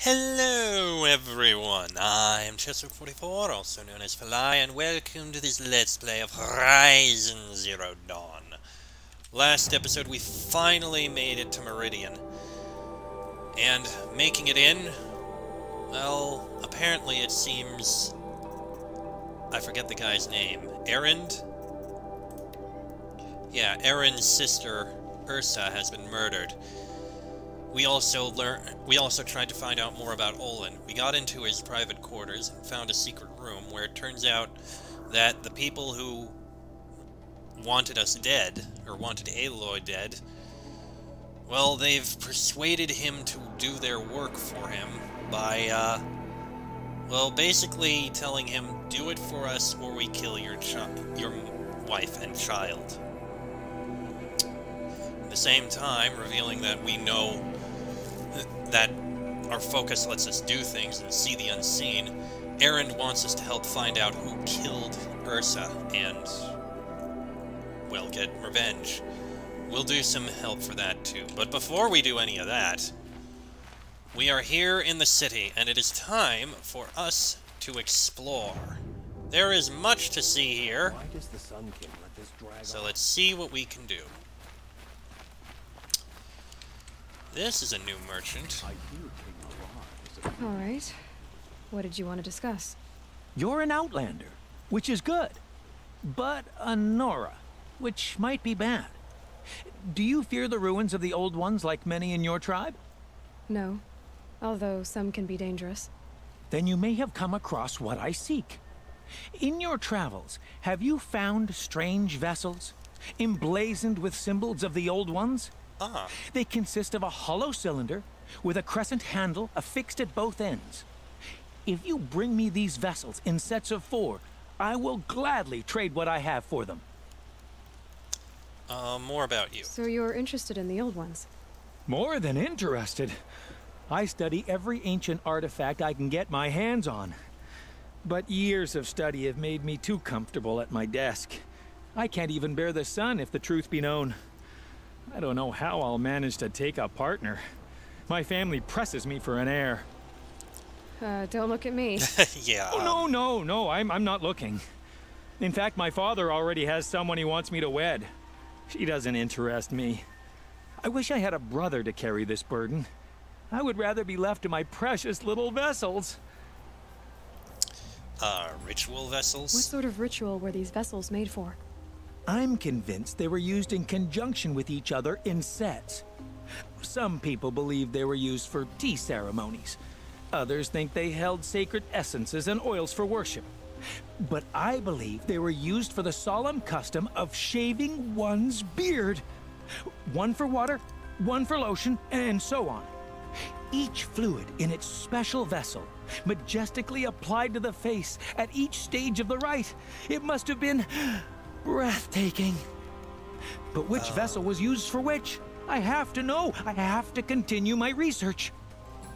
Hello everyone, I'm Chester44, also known as Fly, and welcome to this Let's Play of Horizon Zero Dawn. Last episode we finally made it to Meridian, and making it in, well, apparently it seems... I forget the guy's name. Erend? Yeah, Erend's sister, Ursa, has been murdered. We also tried to find out more about Olin. We got into his private quarters and found a secret room where it turns out that the people who wanted us dead, or wanted Aloy dead, well, they've persuaded him to do their work for him by, well, basically telling him, do it for us or we kill your wife and child. At the same time, revealing that we know that our focus lets us do things and see the unseen, Erend wants us to help find out who killed Ursa and, well, get revenge. We'll do some help for that too. But before we do any of that, we are here in the city, and it is time for us to explore. There is much to see here, Why does the Sun King let this drag so on? let's see what we can do. This is a new merchant. I hear King Milan is a... All right. What did you want to discuss? You're an outlander, which is good. But a Nora, which might be bad. Do you fear the ruins of the Old Ones like many in your tribe? No. Although some can be dangerous. Then you may have come across what I seek. In your travels, have you found strange vessels, emblazoned with symbols of the Old Ones? Ah. They consist of a hollow cylinder with a crescent handle affixed at both ends. If you bring me these vessels in sets of 4, I will gladly trade what I have for them. More about you. So you're interested in the old ones? More than interested. I study every ancient artifact I can get my hands on. But years of study have made me too comfortable at my desk. I can't even bear the sun, if the truth be known. I don't know how I'll manage to take a partner. My family presses me for an heir. Don't look at me. Yeah. Oh, no, I'm not looking. In fact, my father already has someone he wants me to wed. She doesn't interest me. I wish I had a brother to carry this burden. I would rather be left to my precious little vessels. Ritual What vessels? sort of ritual were these vessels made for? I'm convinced they were used in conjunction with each other in sets. Some people believe they were used for tea ceremonies. Others think they held sacred essences and oils for worship. But I believe they were used for the solemn custom of shaving one's beard. One for water, one for lotion, and so on. Each fluid in its special vessel, majestically applied to the face at each stage of the rite. It must have been breathtaking. But which vessel was used for which? I have to know. I have to continue my research.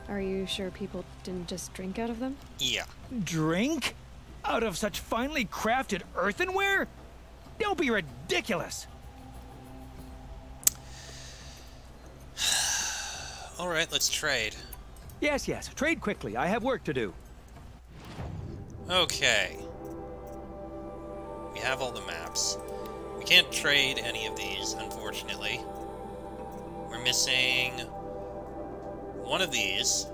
Are you sure people didn't just drink out of them? Yeah. Drink? Out of such finely crafted earthenware? Don't be ridiculous. Alright, let's trade. Yes, trade quickly. I have work to do. Okay. We have all the maps. We can't trade any of these, unfortunately. We're missing one of these.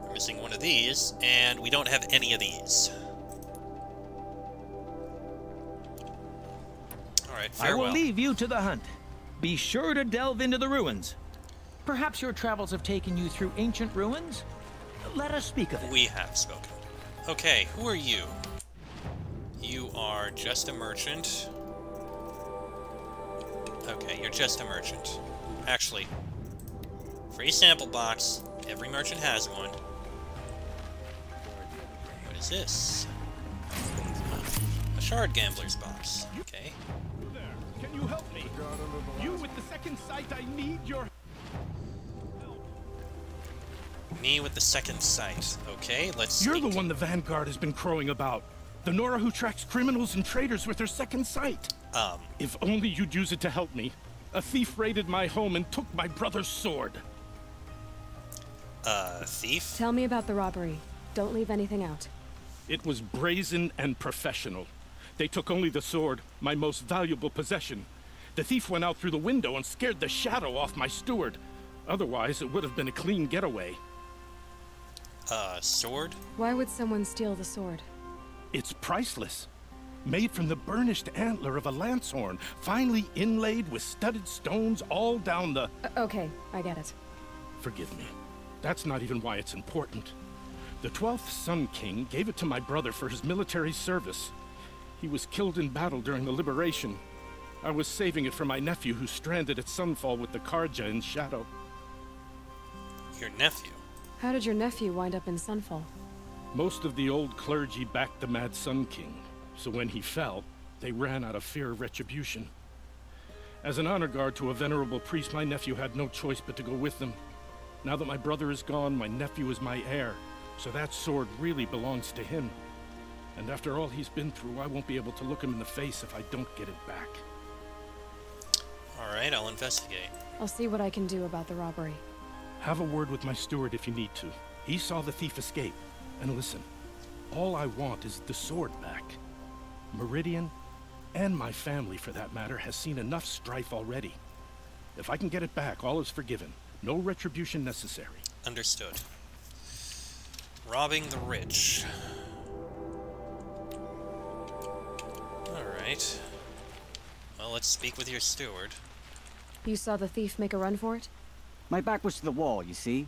We're missing one of these, and we don't have any of these. Alright, I will farewell. leave you to the hunt. Be sure to delve into the ruins. Perhaps your travels have taken you through ancient ruins? Let us speak of it. We have spoken. Okay, who are you? You are just a merchant. Okay, you're just a merchant. Actually, free sample box. Every merchant has one. What is this? A shard gambler's box. Okay. There, can you help me? You with the second sight, I need your... Me with the second sight. Okay, let's You're sneak. the one the Vanguard has been crowing about. The Nora who tracks criminals and traitors with her second sight. If only you'd use it to help me. A thief raided my home and took my brother's sword. Thief? Tell me about the robbery. Don't leave anything out. It was brazen and professional. They took only the sword, my most valuable possession. The thief went out through the window and scared the shadow off my steward. Otherwise, it would have been a clean getaway. Sword? Why would someone steal the sword? It's priceless. Made from the burnished antler of a lancehorn, finely inlaid with studded stones all down the... Okay, I get it. Forgive me. That's not even why it's important. The 12th Sun King gave it to my brother for his military service. He was killed in battle during the liberation. I was saving it for my nephew who's stranded at Sunfall with the Karja in Shadow. Your nephew? How did your nephew wind up in Sunfall? Most of the old clergy backed the Mad Sun King, so when he fell, they ran out of fear of retribution. As an honor guard to a venerable priest, my nephew had no choice but to go with them. Now that my brother is gone, my nephew is my heir, so that sword really belongs to him. And after all he's been through, I won't be able to look him in the face if I don't get it back. Alright, I'll investigate. I'll see what I can do about the robbery. Have a word with my steward if you need to. He saw the thief escape. And listen, all I want is the sword back. Meridian, and my family for that matter, has seen enough strife already. If I can get it back, all is forgiven. No retribution necessary. Understood. Robbing the rich. Alright. Well, let's speak with your steward. You saw the thief make a run for it? My back was to the wall, you see?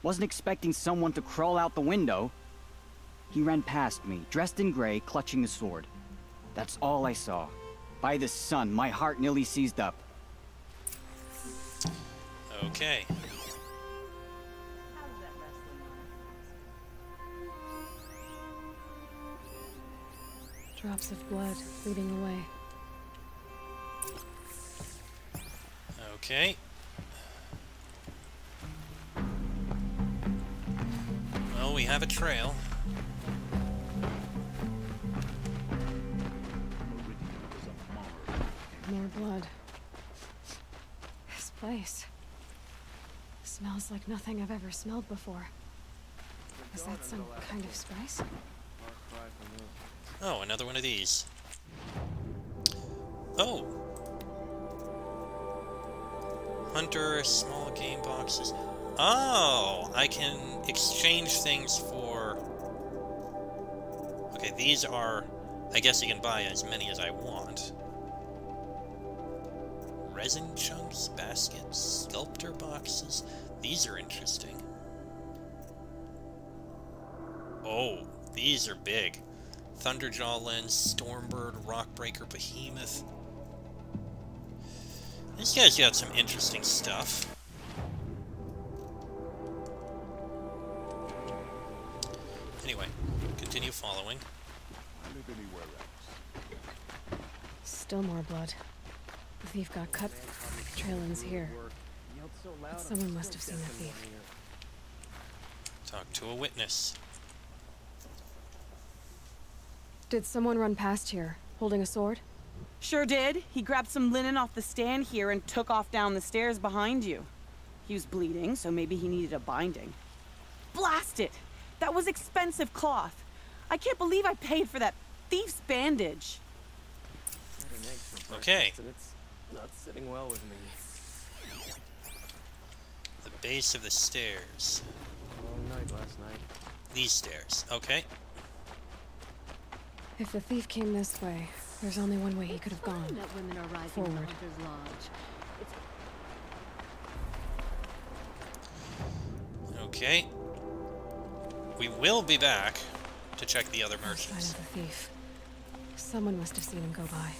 Wasn't expecting someone to crawl out the window. He ran past me, dressed in gray, clutching a sword. That's all I saw. By the sun, my heart nearly seized up. Okay. Drops of blood leading away. Okay. Well, we have a trail. More blood. This place smells like nothing I've ever smelled before. Is that some kind of spice? Oh, another one of these. Oh! Hunter, small game boxes. Oh! I can exchange things for... Okay, these are... I guess I can buy as many as I want. Resin chunks, baskets, sculptor boxes. These are interesting. Oh, these are big. Thunderjaw lens, Stormbird, Rockbreaker, Behemoth. This guy's got some interesting stuff. Anyway, continue following. Still more blood. The thief got cut. The trail ends here. But someone must have seen the thief. Talk to a witness. Did someone run past here, holding a sword? Sure did. He grabbed some linen off the stand here and took off down the stairs behind you. He was bleeding, so maybe he needed a binding. Blast it! That was expensive cloth. I can't believe I paid for that thief's bandage. Okay. It's not sitting well with me. The base of the stairs. Long night last night. These stairs. Okay. If the thief came this way, there's only one way he could have gone. That women are rising Forward. in the Hunter's Lodge. Okay. We will be back to check the other Sign merchants. of the thief. Someone must have seen him go by.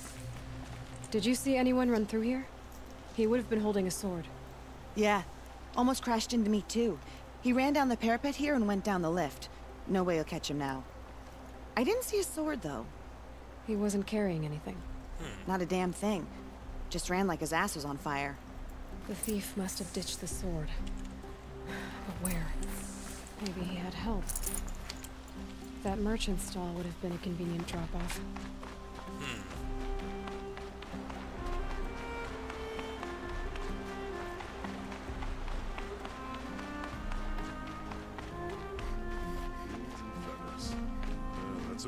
Did you see anyone run through here? He would have been holding a sword. Yeah. Almost crashed into me, too. He ran down the parapet here and went down the lift. No way you'll catch him now. I didn't see a sword, though. He wasn't carrying anything. Not a damn thing. Just ran like his ass was on fire. The thief must have ditched the sword. But where? Maybe he had help. That merchant stall would have been a convenient drop-off.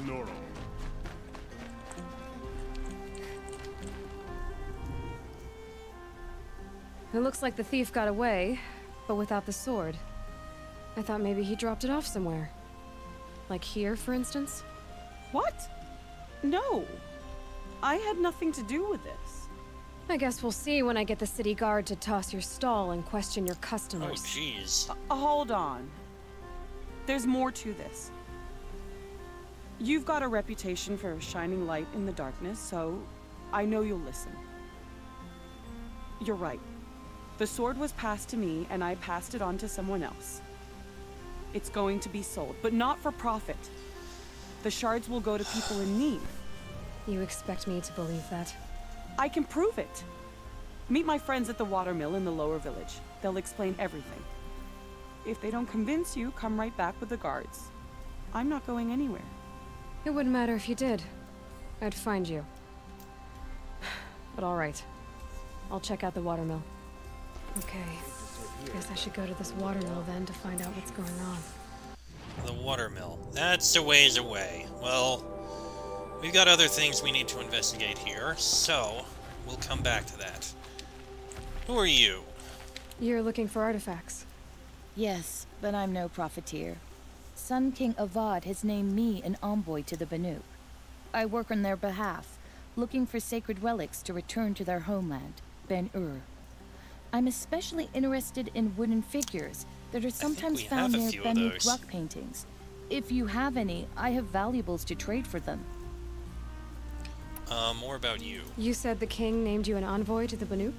Sonoro. It looks like the thief got away, but without the sword. I thought maybe he dropped it off somewhere. Like here, for instance? What? No. I had nothing to do with this. I guess we'll see when I get the city guard to toss your stall and question your Oh, customers. jeez. Hold on. There's more to this. You've got a reputation for shining light in the darkness, so I know you'll listen. You're right. The sword was passed to me, and I passed it on to someone else. It's going to be sold, but not for profit. The shards will go to people in need. You expect me to believe that? I can prove it. Meet my friends at the watermill in the lower village. They'll explain everything. If they don't convince you, come right back with the guards. I'm not going anywhere. It wouldn't matter if you did. I'd find you. But all right. I'll check out the watermill. Okay. Guess I should go to this watermill then to find out what's going on. The watermill. That's a ways away. Well, we've got other things we need to investigate here, so we'll come back to that. Who are you? You're looking for artifacts. Yes, but I'm no profiteer. Sun King Avad has named me an envoy to the Banuk. I work on their behalf, looking for sacred relics to return to their homeland, Ben-Ur. I'm especially interested in wooden figures that are sometimes found near Banuk rock paintings. If you have any, I have valuables to trade for them. More about you. You said the king named you an envoy to the Banuk?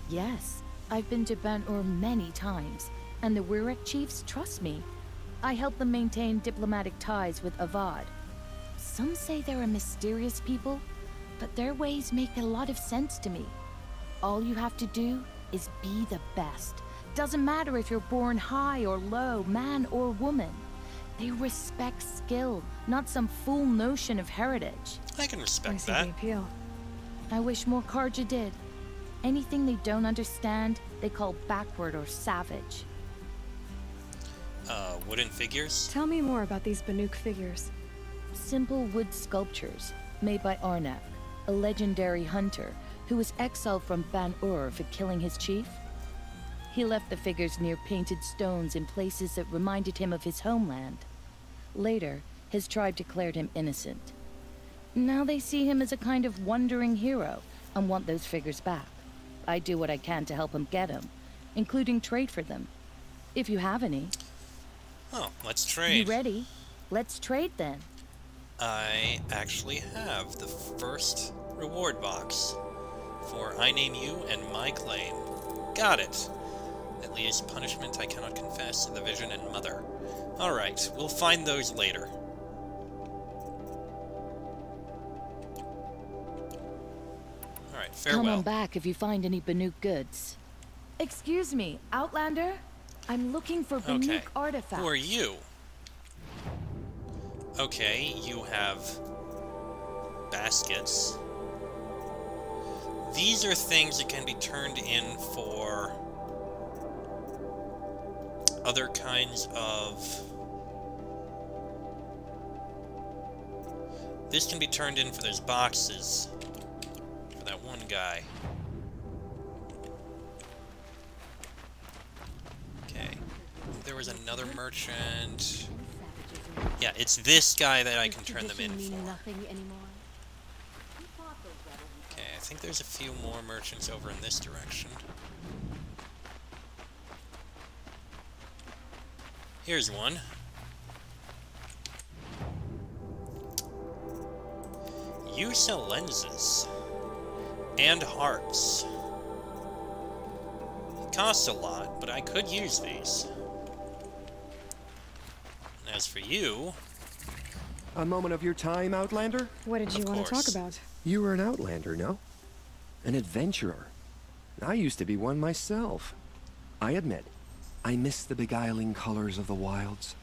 Yes, I've been to Ben-Ur many times, and the Wirek chiefs trust me. I help them maintain diplomatic ties with Avad. Some say they're a mysterious people, but their ways make a lot of sense to me. All you have to do is be the best. Doesn't matter if you're born high or low, man or woman. They respect skill, not some fool notion of heritage. I can I respect see that. the appeal. I wish more Karja did. Anything they don't understand, they call backward or savage. Wooden figures? Tell me more about these Banuk figures. Simple wood sculptures made by Arnak, a legendary hunter who was exiled from Ban-Ur for killing his chief. He left the figures near painted stones in places that reminded him of his homeland. Later, his tribe declared him innocent. Now they see him as a kind of wandering hero and want those figures back. I do what I can to help him get them, including trade for them. If you have any. Oh, let's trade. You ready? Let's trade then. I actually have the first reward box for I name you and my claim. Got it. At least punishment I cannot confess to the vision and mother. Alright, we'll find those later. Alright, farewell. Come on back if you find any Banuk goods. Excuse me, Outlander? I'm looking for Banuk Okay, artifacts. who are you? Okay, you have baskets. These are things that can be turned in for other kinds of... This can be turned in for those boxes. For that one guy. Okay. There was another merchant. Yeah, it's this guy that I can turn them in for. Okay, I think there's a few more merchants over in this direction. Here's one. You sell lenses. And hearts. It costs a lot, but I could use these. And as for you... A moment of your time, Outlander? What did you want to talk about? You were an Outlander, no? An adventurer. I used to be one myself. I admit, I miss the beguiling colors of the wilds.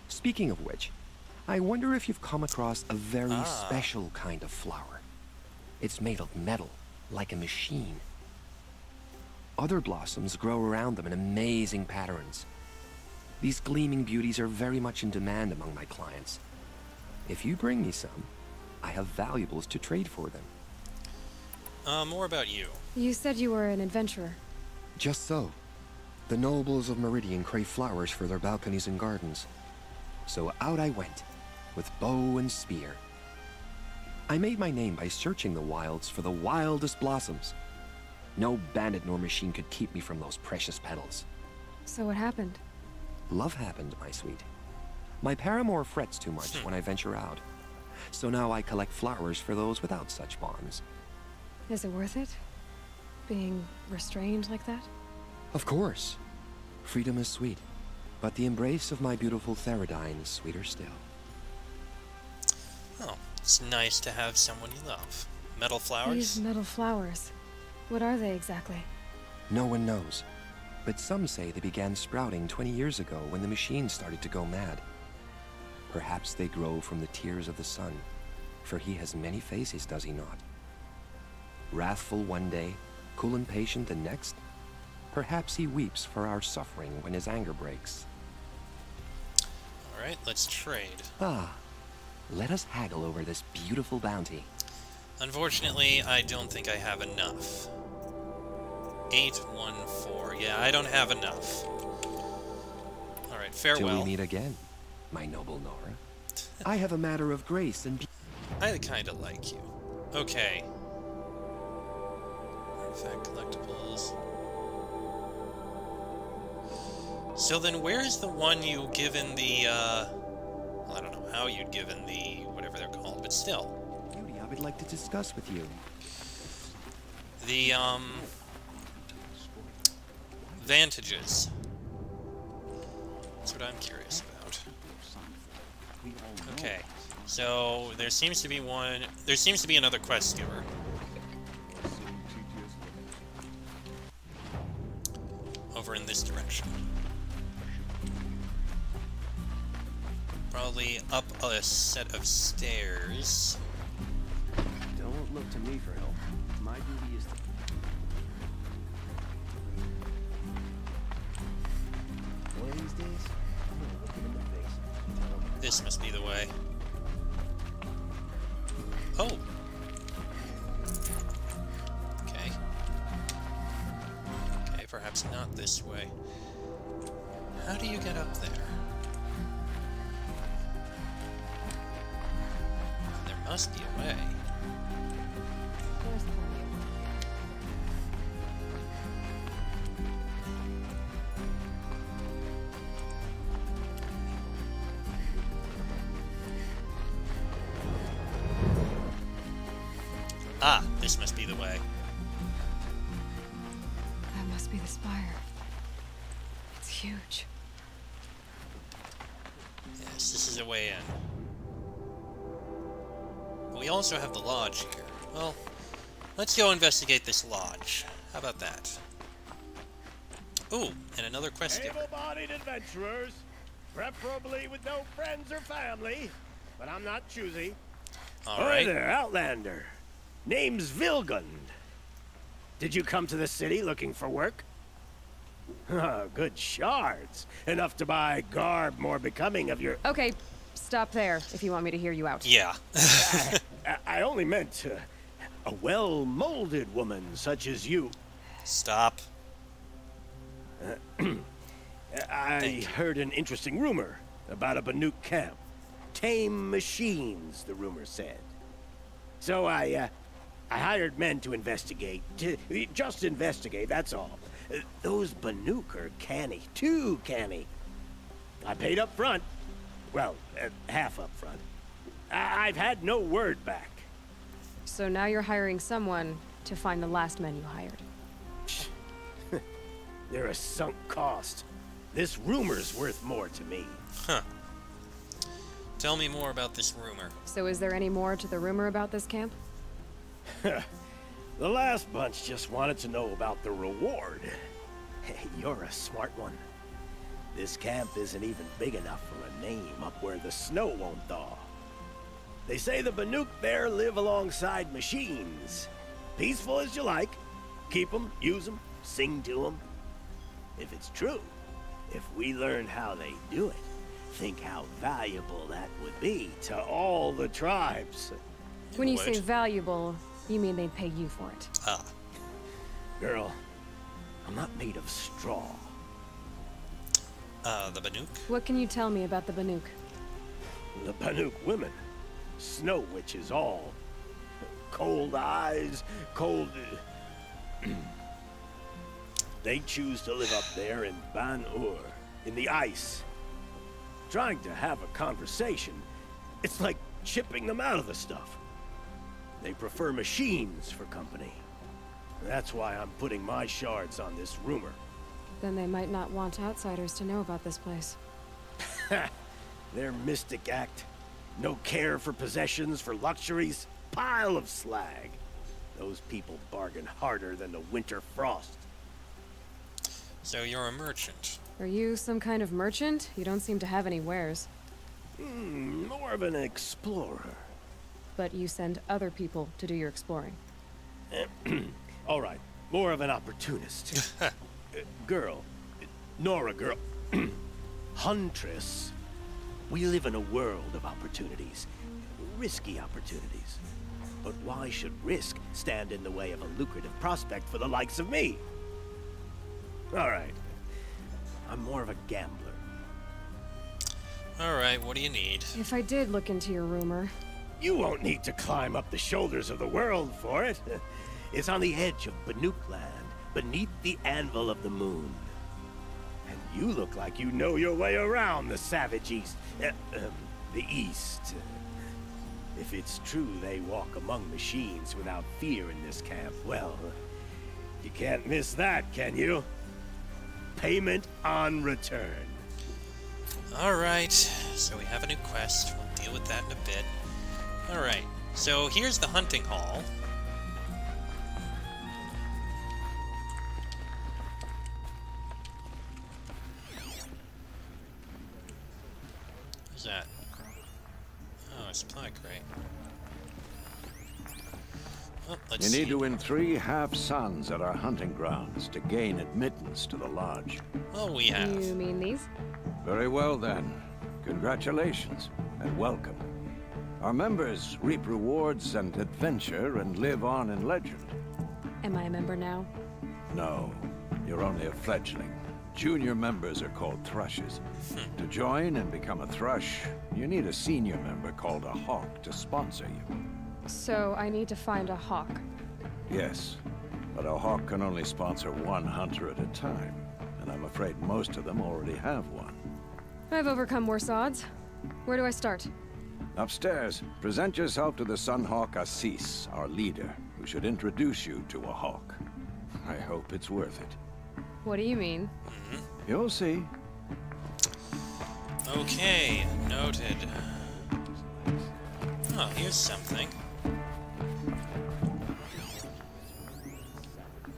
Speaking of which, I wonder if you've come across a very special kind of flower. It's made of metal, like a machine. Other blossoms grow around them in amazing patterns. These gleaming beauties are very much in demand among my clients. If you bring me some, I have valuables to trade for them. More about you. You said you were an adventurer. Just so. The nobles of Meridian crave flowers for their balconies and gardens. So out I went, with bow and spear. I made my name by searching the wilds for the wildest blossoms. No bandit nor machine could keep me from those precious petals. So what happened? Love happened, my sweet. My paramour frets too much when I venture out. So now I collect flowers for those without such bonds. Is it worth it? Being restrained like that? Of course. Freedom is sweet, but the embrace of my beautiful Theridine is sweeter still. Oh, it's nice to have someone you love. Metal flowers? These metal flowers. What are they exactly? No one knows, but some say they began sprouting 20 years ago when the machines started to go mad. Perhaps they grow from the tears of the sun, for he has many faces, does he not? Wrathful one day, cool and patient the next. Perhaps he weeps for our suffering when his anger breaks. Alright, let's trade. Ah, let us haggle over this beautiful bounty. Unfortunately, I don't think I have enough. 814. Yeah, I don't have enough. Alright, farewell. Till we meet again, my noble Nora. I have a matter of grace and I kinda like you. Okay. Artifact collectibles. So then where's the one you given the, well, I don't know how you'd given the, whatever they're called, but still. beauty I would like to discuss with you. The, vantages. That's what I'm curious about. Okay, so there seems to be one, there seems to be another quest giver. Over in this direction. Probably up a set of stairs. Don't look to me for help. My duty is to... One of these days, I'm gonna look him in the face and tell him... This must be the way. Oh! Okay. Okay, perhaps not this way. How do you get up there? There must be a way. There's plenty. Ah, this must be the way. That must be the spire. It's huge. Yes, this is a way in. We also have the lodge here. Well, let's go investigate this lodge. How about that? Ooh, and another quest giver. Able-bodied adventurers, preferably with no friends or family, but I'm not choosy. All Hi right. there, Outlander. Name's Vilgund. Did you come to the city looking for work? Good shards. Enough to buy garb more becoming of your... Okay, stop there if you want me to hear you out. Yeah. I only meant a well-molded woman such as you. Stop. I heard an interesting rumor about a Banuk camp. Tame machines, the rumor said. So I hired men to investigate. Just investigate, that's all. Those Banuk are canny, too canny. I paid up front. Well, half up front. I've had no word back. So now you're hiring someone to find the last men you hired. They're a sunk cost. This rumor's worth more to me. Huh. Tell me more about this rumor. So is there any more to the rumor about this camp? The last bunch just wanted to know about the reward. Hey, you're a smart one. This camp isn't even big enough for a name up where the snow won't thaw. They say the Banuk there live alongside machines. Peaceful as you like. Keep them, use them, sing to them. If it's true, if we learn how they do it, think how valuable that would be to all the tribes. When you say valuable, you mean they'd pay you for it. Ah. Girl, I'm not made of straw. The Banuk? What can you tell me about the Banuk? The Banuk women. Snow witches all. Cold eyes, cold... They choose to live up there in Ban-Ur, in the ice. Trying to have a conversation, it's like chipping them out of the stuff. They prefer machines for company. That's why I'm putting my shards on this rumor. Then they might not want outsiders to know about this place. Their mystic act. No care for possessions, for luxuries. Pile of slag. Those people bargain harder than the winter frost. So you're a merchant. Are you some kind of merchant? You don't seem to have any wares. More of an explorer. But you send other people to do your exploring. All right, more of an opportunist. Girl, Nora girl, Huntress. We live in a world of opportunities. Risky opportunities. But why should risk stand in the way of a lucrative prospect for the likes of me? Alright. I'm more of a gambler. Alright, what do you need? If I did look into your rumor... You won't need to climb up the shoulders of the world for it. It's on the edge of Banuk land, beneath the anvil of the moon. And you look like you know your way around the savage east. The east. If it's true they walk among machines without fear in this camp, well, you can't miss that, can you? Payment on return. Alright, so we have a new quest. We'll deal with that in a bit. Alright, so here's the hunting hall. What's that? Oh, a supply crate. Well, let's You need see. to win 3 half-suns at our hunting grounds to gain admittance to the lodge. Well, we have. You mean these? Very well, then. Congratulations, and welcome. Our members reap rewards and adventure and live on in legend. Am I a member now? No, you're only a fledgling. Junior members are called thrushes. To join and become a thrush, you need a senior member called a hawk to sponsor you. So I need to find a hawk. Yes, but a hawk can only sponsor 1 hunter at a time, and I'm afraid most of them already have one. I've overcome worse odds. Where do I start? Upstairs, present yourself to the Sunhawk Assis, our leader, who should introduce you to a hawk. I hope it's worth it. What do you mean? You'll see. Okay, noted. Oh, here's something.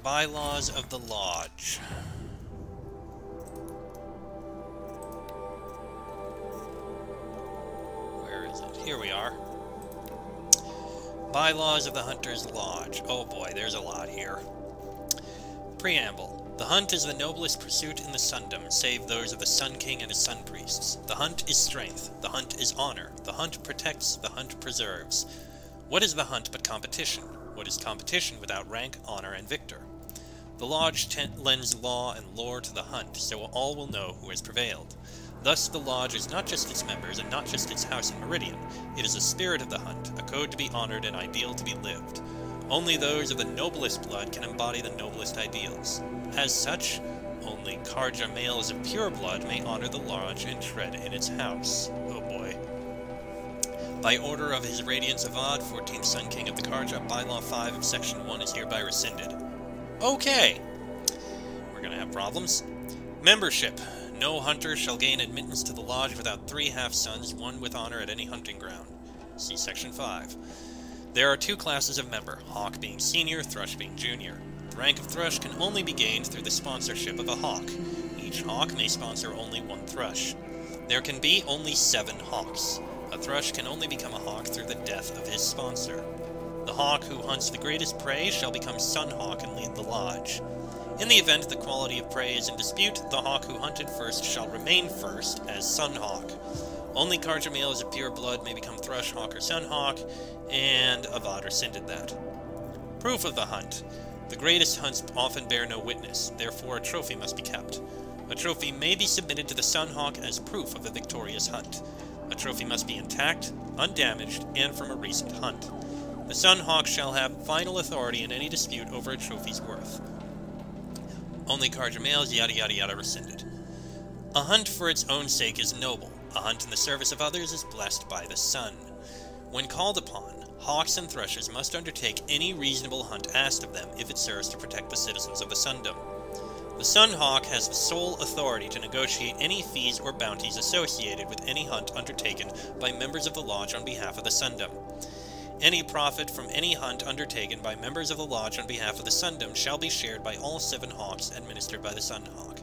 Bylaws of the Lodge. Where is it? Here we are. Bylaws of the Hunter's Lodge. Oh boy, there's a lot here. Preamble. The hunt is the noblest pursuit in the Sundom, save those of the Sun King and his Sun Priests. The hunt is strength. The hunt is honor. The hunt protects. The hunt preserves. What is the hunt but competition? What is competition without rank, honor, and victor? The Lodge lends law and lore to the hunt, so all will know who has prevailed. Thus, the Lodge is not just its members and not just its house in Meridian. It is a spirit of the hunt, a code to be honored, an ideal to be lived. Only those of the noblest blood can embody the noblest ideals. As such, only Karja males of pure blood may honor the Lodge and tread in its house. Oh boy. By order of His Radiance Avad, 14th Sun King of the Karja, Bylaw 5 of Section 1 is hereby rescinded. Okay! We're gonna have problems. Membership. No hunter shall gain admittance to the Lodge without 3 half-suns, 1 with honor at any hunting ground. See Section 5. There are 2 classes of member, Hawk being senior, Thrush being junior. The rank of Thrush can only be gained through the sponsorship of a Hawk. Each Hawk may sponsor only 1 Thrush. There can be only 7 Hawks. A Thrush can only become a Hawk through the death of his sponsor. The Hawk who hunts the greatest prey shall become Sunhawk and lead the Lodge. In the event the quality of prey is in dispute, the hawk who hunted first shall remain first as Sun Hawk. Only Carja males of pure blood may become Thrush Hawk or Sun Hawk, and Avad rescinded that. Proof of the hunt. The greatest hunts often bear no witness, therefore a trophy must be kept. A trophy may be submitted to the Sun Hawk as proof of a victorious hunt. A trophy must be intact, undamaged, and from a recent hunt. The Sun Hawk shall have final authority in any dispute over a trophy's worth. Only Carja males, yada yada yada, rescinded. A hunt for its own sake is noble. A hunt in the service of others is blessed by the sun. When called upon, hawks and thrushes must undertake any reasonable hunt asked of them if it serves to protect the citizens of the Sundom. The Sun Hawk has the sole authority to negotiate any fees or bounties associated with any hunt undertaken by members of the Lodge on behalf of the Sundom. Any profit from any hunt undertaken by members of the Lodge on behalf of the Sundom shall be shared by all 7 hawks administered by the Sun Hawk.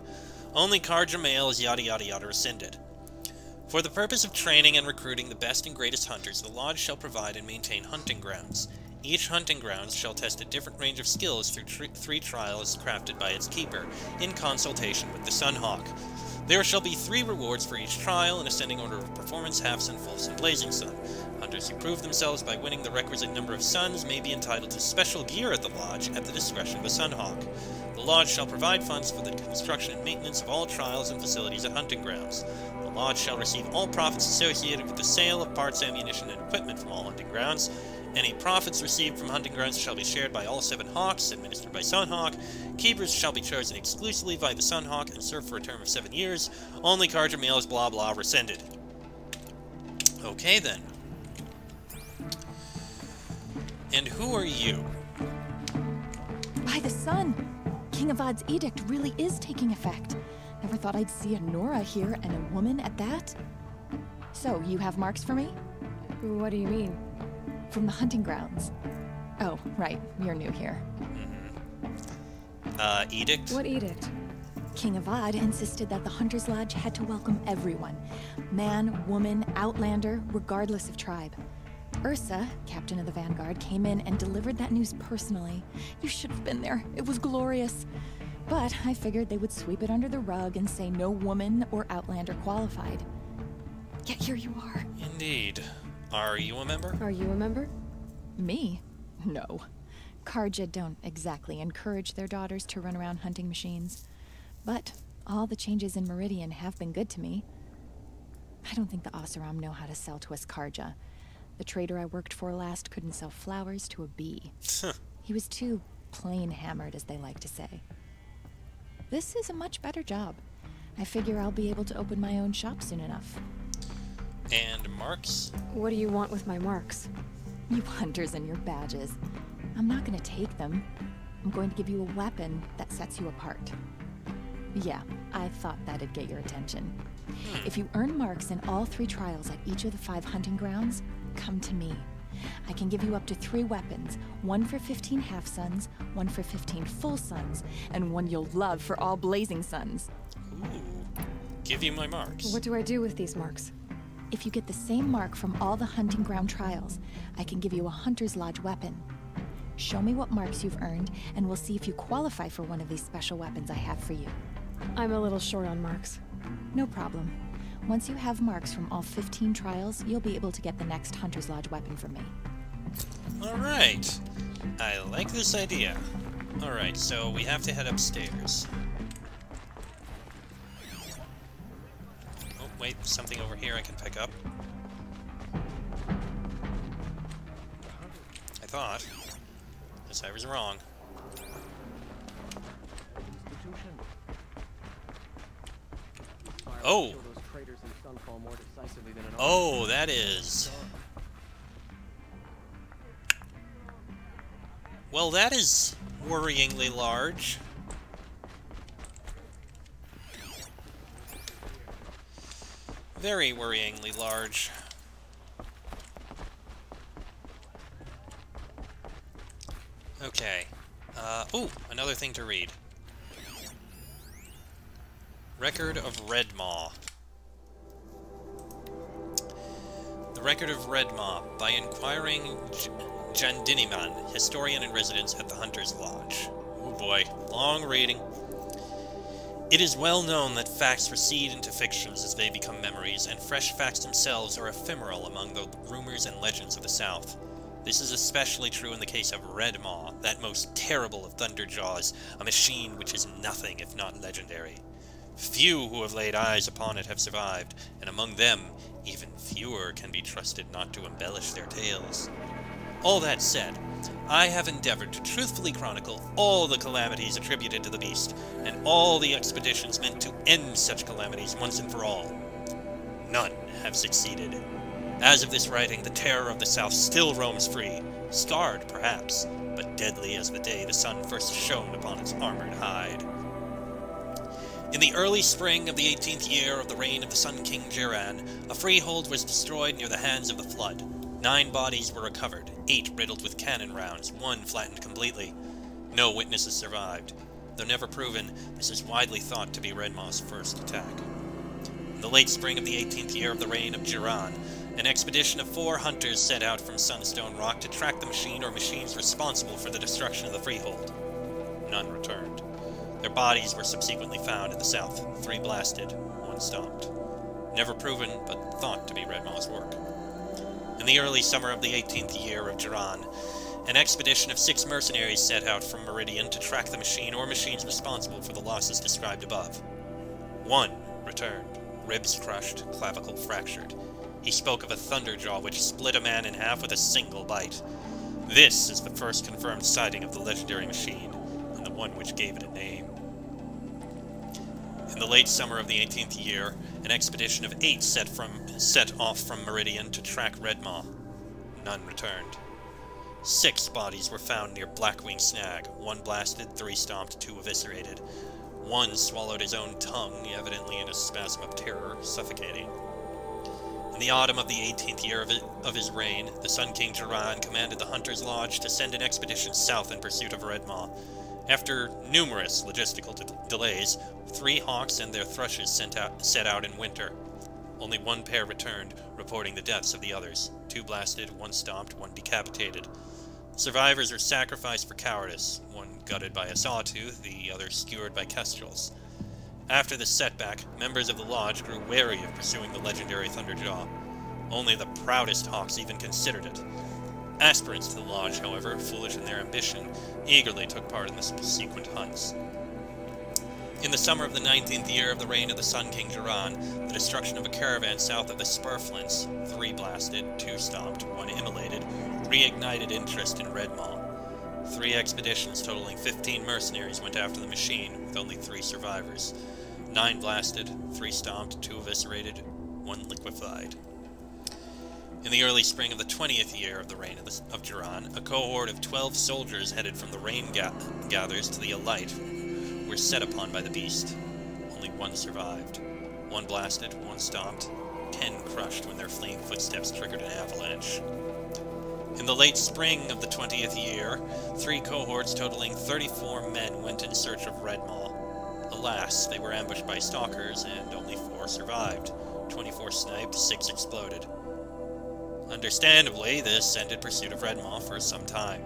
Only Carja males, yada yada yada, rescinded. For the purpose of training and recruiting the best and greatest hunters, the Lodge shall provide and maintain hunting grounds. Each hunting grounds shall test a different range of skills through 3 trials crafted by its keeper, in consultation with the Sun Hawk. There shall be 3 rewards for each trial in ascending order of performance: Half Sun, Full Sun, Blazing Sun. Hunters who prove themselves by winning the requisite number of suns may be entitled to special gear at the Lodge at the discretion of the Sun Hawk. The Lodge shall provide funds for the construction and maintenance of all trials and facilities at hunting grounds. The Lodge shall receive all profits associated with the sale of parts, ammunition, and equipment from all hunting grounds. Any profits received from hunting grounds shall be shared by all 7 hawks, administered by Sun Hawk. Keepers shall be chosen exclusively by the Sun Hawk and serve for a term of 7 years. Only Carja males, blah blah, rescinded. Okay then. And who are you? By the sun! King Avad's edict really is taking effect. Never thought I'd see a Nora here, and a woman at that. So, you have marks for me? What do you mean? From the hunting grounds. Oh, right. You're new here. Edict? What edict? King Avad insisted that the Hunter's Lodge had to welcome everyone. Man, woman, outlander, regardless of tribe. Ursa, captain of the Vanguard, came in and delivered that news personally. You should have been there. It was glorious. But I figured they would sweep it under the rug and say no woman or outlander qualified. Yet here you are. Indeed. Are you a member? Are you a member? Me? No. Carja don't exactly encourage their daughters to run around hunting machines. But all the changes in Meridian have been good to me. I don't think the Oseram know how to sell to us Carja. The trader I worked for last couldn't sell flowers to a bee. He was too plain hammered, as they like to say. This is a much better job. I figure I'll be able to open my own shop soon enough. And marks? What do you want with my marks? You hunters and your badges. I'm not gonna take them. I'm going to give you a weapon that sets you apart. Yeah, I thought that'd get your attention. If you earn marks in all 3 trials at each of the 5 hunting grounds, come to me. I can give you up to 3 weapons, 1 for 15 half-suns, 1 for 15 full suns, and 1 you'll love for all blazing suns. Ooh. Give you my marks. What do I do with these marks? If you get the same mark from all the hunting ground trials, I can give you a Hunter's Lodge weapon. Show me what marks you've earned, and we'll see if you qualify for one of these special weapons I have for you. I'm a little short on marks. No problem. Once you have marks from all 15 trials, you'll be able to get the next Hunter's Lodge weapon from me. Alright. I like this idea. Alright, so we have to head upstairs. Oh, wait, something over here I can pick up. I thought. Guess I was wrong. Oh! Oh, that is... Well, that is worryingly large. Very worryingly large. Okay. Ooh, another thing to read. Record of Red Maw. The Record of Red Maw, by inquiring Jandiniman, historian in residence at the Hunter's Lodge. Ooh. boy. Long reading. It is well known that facts recede into fictions as they become memories, and fresh facts themselves are ephemeral among the rumors and legends of the South. This is especially true in the case of Red Maw, that most terrible of Thunderjaws, a machine which is nothing if not legendary. Few who have laid eyes upon it have survived, and among them, even fewer can be trusted not to embellish their tales. All that said, I have endeavored to truthfully chronicle all the calamities attributed to the beast, and all the expeditions meant to end such calamities once and for all. None have succeeded. As of this writing, the terror of the South still roams free, scarred perhaps, but deadly as the day the sun first shone upon its armored hide. In the early spring of the 18th year of the reign of the Sun King Jiran, a freehold was destroyed near the hands of the flood. 9 bodies were recovered, 8 riddled with cannon rounds, 1 flattened completely. No witnesses survived. Though never proven, this is widely thought to be Red Maw's first attack. In the late spring of the 18th year of the reign of Jiran, an expedition of 4 hunters set out from Sunstone Rock to track the machine or machines responsible for the destruction of the freehold. None returned. Their bodies were subsequently found in the south, 3 blasted, 1 stomped. Never proven, but thought to be Red Maw's work. In the early summer of the 18th year of Jiran, an expedition of 6 mercenaries set out from Meridian to track the machine or machines responsible for the losses described above. 1 returned, ribs crushed, clavicle fractured. He spoke of a thunderjaw which split a man in half with a single bite. This is the first confirmed sighting of the legendary machine, and the one which gave it a name. In the late summer of the 18th year, an expedition of 8 set off from Meridian to track Red Maw. None returned. 6 bodies were found near Blackwing Snag, 1 blasted, 3 stomped, 2 eviscerated. 1 swallowed his own tongue, evidently in a spasm of terror, suffocating. In the autumn of the 18th year of his reign, the Sun King Jiran commanded the Hunter's Lodge to send an expedition south in pursuit of Red Maw. After numerous logistical delays, 3 hawks and their thrushes set out in winter. Only 1 pair returned, reporting the deaths of the others. 2 blasted, 1 stomped, 1 decapitated. Survivors are sacrificed for cowardice, 1 gutted by a sawtooth, the other skewered by kestrels. After this setback, members of the lodge grew wary of pursuing the legendary Thunderjaw. Only the proudest hawks even considered it. Aspirants to the lodge, however, foolish in their ambition, eagerly took part in the subsequent hunts. In the summer of the 19th year of the reign of the Sun King Jiran, the destruction of a caravan south of the Spurflints, 3 blasted, 2 stomped, 1 immolated, reignited interest in Red Maw. 3 expeditions totaling 15 mercenaries went after the machine, with only 3 survivors. 9 blasted, 3 stomped, 2 eviscerated, 1 liquefied. In the early spring of the 20th year of the reign of Jiran, a cohort of 12 soldiers headed from the rain gathers to the Elite were set upon by the beast. Only 1 survived. 1 blasted, 1 stomped, 10 crushed when their fleeing footsteps triggered an avalanche. In the late spring of the 20th year, 3 cohorts totaling 34 men went in search of Red Maw. Alas, they were ambushed by stalkers, and only 4 survived. 24 sniped, 6 exploded. Understandably, this ended pursuit of Red Maw for some time.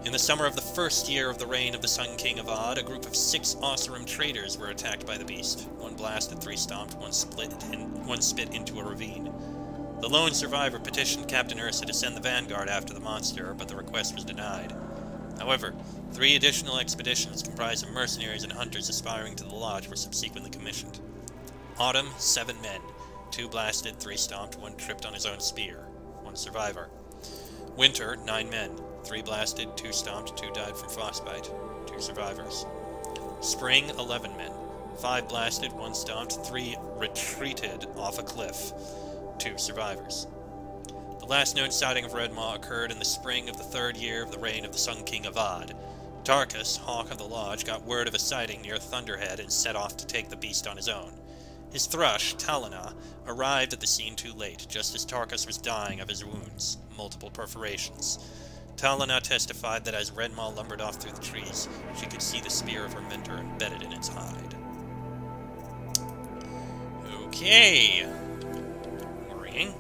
In the summer of the 1st year of the reign of the Sun King Avad, a group of 6 Oseram traders were attacked by the beast. 1 blasted, 3 stomped, 1 spit into a ravine. The lone survivor petitioned Captain Ursa to send the vanguard after the monster, but the request was denied. However, 3 additional expeditions comprised of mercenaries and hunters aspiring to the lodge were subsequently commissioned. Autumn, 7 men. 2 blasted, 3 stomped, 1 tripped on his own spear. 1 survivor. Winter, 9 men. 3 blasted, 2 stomped, 2 died from frostbite. 2 survivors. Spring, 11 men. 5 blasted, 1 stomped, 3 retreated off a cliff. 2 survivors. The last known sighting of Red Maw occurred in the spring of the 3rd year of the reign of the Sun King Avad. Tarkus, Hawk of the Lodge, got word of a sighting near Thunderhead and set off to take the beast on his own. His thrush, Talana, arrived at the scene too late, just as Tarkus was dying of his wounds, multiple perforations. Talana testified that as Red Maw lumbered off through the trees, she could see the spear of her mentor embedded in its hide. Okay. Worrying.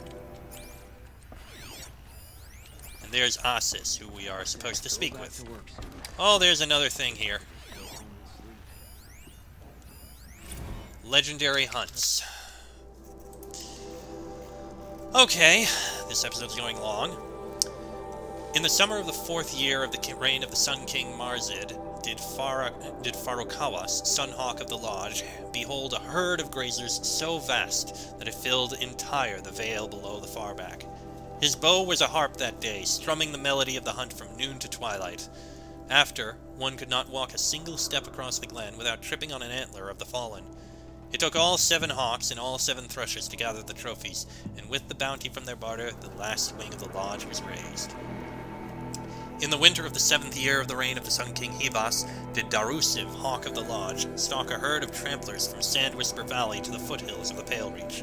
And there's Asis, who we are supposed to speak with. Oh, there's another thing here. Legendary hunts. Okay, this episode's going long. In the summer of the 4th year of the reign of the Sun King Marzid, did Farokawas, Sunhawk of the Lodge, behold a herd of grazers so vast that it filled entire the vale below the Farback. His bow was a harp that day, strumming the melody of the hunt from noon to twilight. After, one could not walk a single step across the glen without tripping on an antler of the fallen. It took all 7 hawks and all 7 thrushes to gather the trophies, and with the bounty from their barter, the last wing of the lodge was raised. In the winter of the 7th year of the reign of the Sun King Hivas, did Darusiv, Hawk of the Lodge, stalk a herd of tramplers from Sandwhisper Valley to the foothills of the Pale Reach.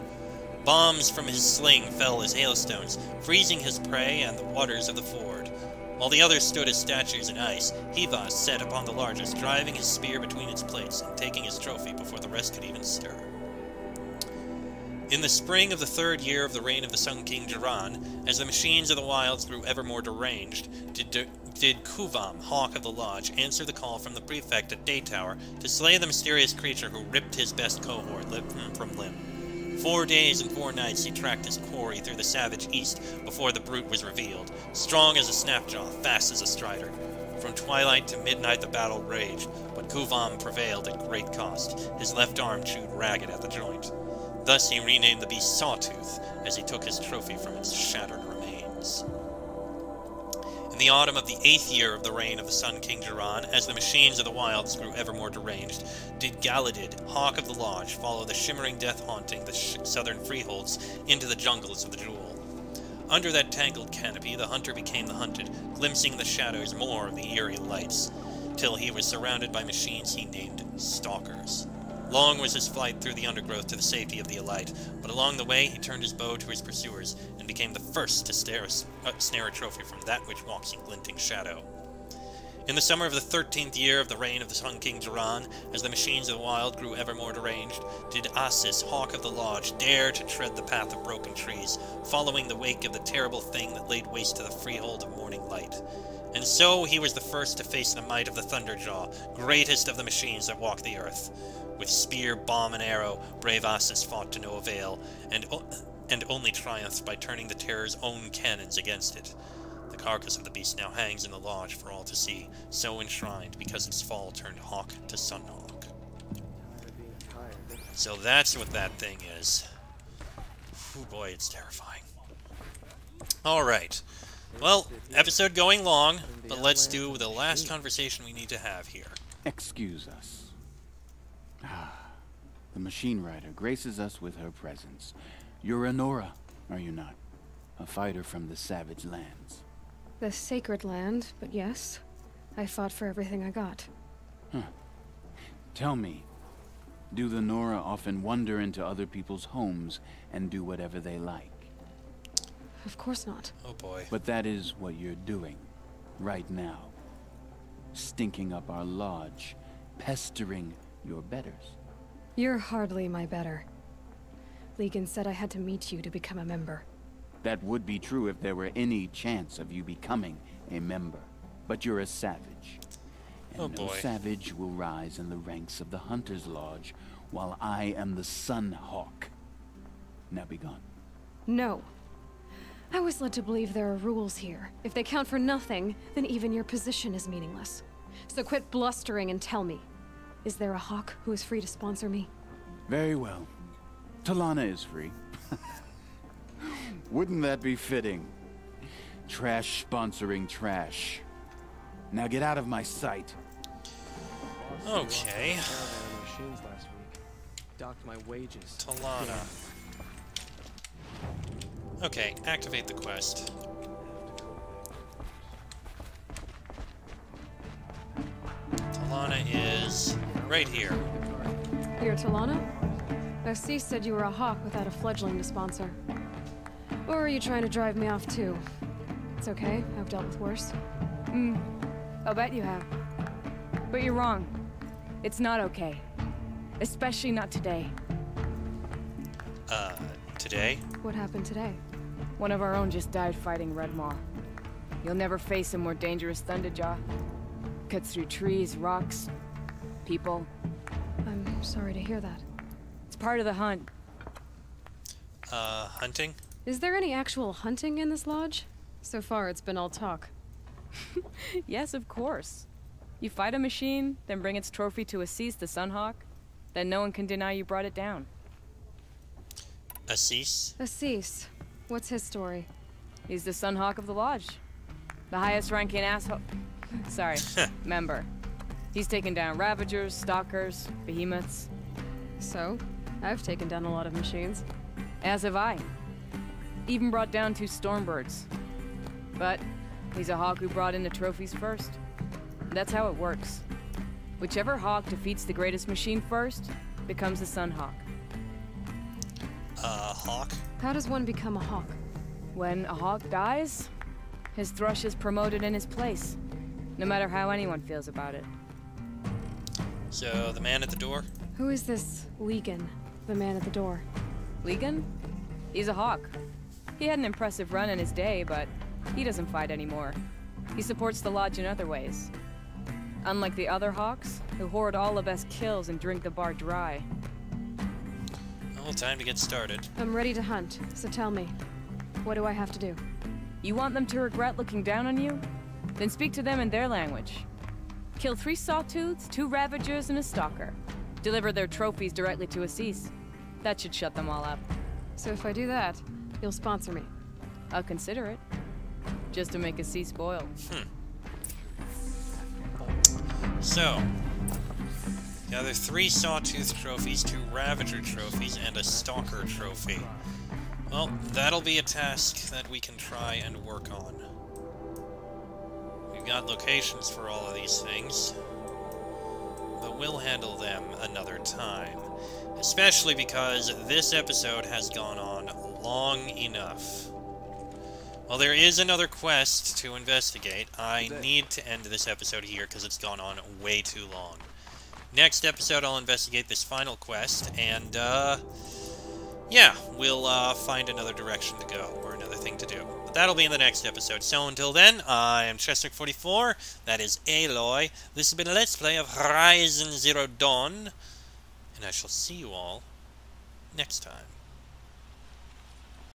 Bombs from his sling fell as hailstones, freezing his prey and the waters of the ford. While the others stood as statues in ice, Hivas set upon the largest, driving his spear between its plates and taking his trophy before the rest could even stir. In the spring of the 3rd year of the reign of the Sun King Jiran, as the machines of the wilds grew ever more deranged, did Kuvam, Hawk of the Lodge, answer the call from the prefect at Daytower to slay the mysterious creature who ripped his best cohort limb from limb. 4 days and 4 nights he tracked his quarry through the savage east before the brute was revealed, strong as a snapjaw, fast as a strider. From twilight to midnight the battle raged, but Kuvam prevailed at great cost, his left arm chewed ragged at the joint. Thus he renamed the beast Sawtooth, as he took his trophy from its shattered remains. In the autumn of the 8th year of the reign of the Sun King Jiran, as the machines of the wilds grew ever more deranged, did Galadid, Hawk of the Lodge, follow the shimmering death haunting the southern freeholds into the jungles of the Jewel. Under that tangled canopy, the hunter became the hunted, glimpsing the shadows more of the eerie lights, till he was surrounded by machines he named Stalkers. Long was his flight through the undergrowth to the safety of the Elite, but along the way he turned his bow to his pursuers, and became the first to snare a trophy from that which walks in glinting shadow. In the summer of the 13th year of the reign of the Sun King Jiran, as the machines of the wild grew ever more deranged, did Asis, Hawk of the Lodge, dare to tread the path of broken trees, following the wake of the terrible thing that laid waste to the freehold of Morning Light. And so he was the first to face the might of the Thunderjaw, greatest of the machines that walk the earth. With spear, bomb, and arrow, brave Asis fought to no avail, and only triumphed by turning the Terror's own cannons against it. The carcass of the beast now hangs in the lodge for all to see, so enshrined because its fall turned hawk to sunhawk. So that's what that thing is. Oh boy, it's terrifying. Alright. Well, episode going long, but let's do the last conversation we need to have here. Excuse us. The machine rider graces us with her presence. You're Anora, are you not? A fighter from the savage lands. The sacred land, but yes. I fought for everything I got. Huh. Tell me, do the Nora often wander into other people's homes and do whatever they like? Of course not. Oh boy. But that is what you're doing, right now. Stinking up our lodge, pestering your betters. You're hardly my better. Legan said I had to meet you to become a member. That would be true if there were any chance of you becoming a member. But you're a savage. And no savage will rise in the ranks of the Hunter's Lodge, while I am the Sun Hawk. Now be gone. No. I was led to believe there are rules here. If they count for nothing, then even your position is meaningless. So quit blustering and tell me. Is there a hawk who is free to sponsor me? Very well. Talana is free. Wouldn't that be fitting? Trash sponsoring trash. Now get out of my sight. Okay. Docked my wages. Talana. Okay, activate the quest. Talana is right here. You're Talana? Osi said you were a hawk without a fledgling to sponsor. Or are you trying to drive me off too? It's okay, I've dealt with worse. I'll bet you have. But you're wrong. It's not okay. Especially not today. Today? What happened today? One of our own just died fighting Red Maw. You'll never face a more dangerous Thunderjaw. cuts through trees, rocks, people. I'm sorry to hear that. It's part of the hunt. Hunting? Is there any actual hunting in this lodge? So far, it's been all talk. Yes, of course. You fight a machine, then bring its trophy to Assis the Sunhawk, then no one can deny you brought it down. Assis? Assis. What's his story? He's the Sunhawk of the lodge. The highest ranking asshole... Sorry, member. He's taken down Ravagers, Stalkers, Behemoths. So, I've taken down a lot of machines. As have I. Even brought down 2 Stormbirds. But he's a hawk who brought in the trophies first. That's how it works. Whichever hawk defeats the greatest machine first becomes the Sunhawk. Hawk? How does one become a hawk? When a hawk dies, his thrush is promoted in his place, no matter how anyone feels about it. So, the man at the door? Who is this Legan, the man at the door? Legan? He's a hawk. He had an impressive run in his day, but he doesn't fight anymore. He supports the lodge in other ways. Unlike the other hawks, who hoard all of us kills and drink the bar dry. Well, time to get started. I'm ready to hunt, so tell me, what do I have to do? You want them to regret looking down on you? Then speak to them in their language. Kill 3 Sawtooths, 2 Ravagers, and a Stalker. Deliver their trophies directly to Assis. That should shut them all up. So if I do that, you'll sponsor me? I'll consider it. Just to make Assis spoil. So, gather 3 Sawtooth trophies, 2 Ravager trophies, and a Stalker trophy. Well, that'll be a task that we can try and work on. We've got locations for all of these things, but we'll handle them another time. Especially because this episode has gone on long enough. Well, there is another quest to investigate. I need to end this episode here because it's gone on way too long. Next episode, I'll investigate this final quest, and, yeah, we'll, find another direction to go, or another thing to do. But that'll be in the next episode. So until then, I am Chester44, that is Aloy, this has been a Let's Play of Horizon Zero Dawn, and I shall see you all next time.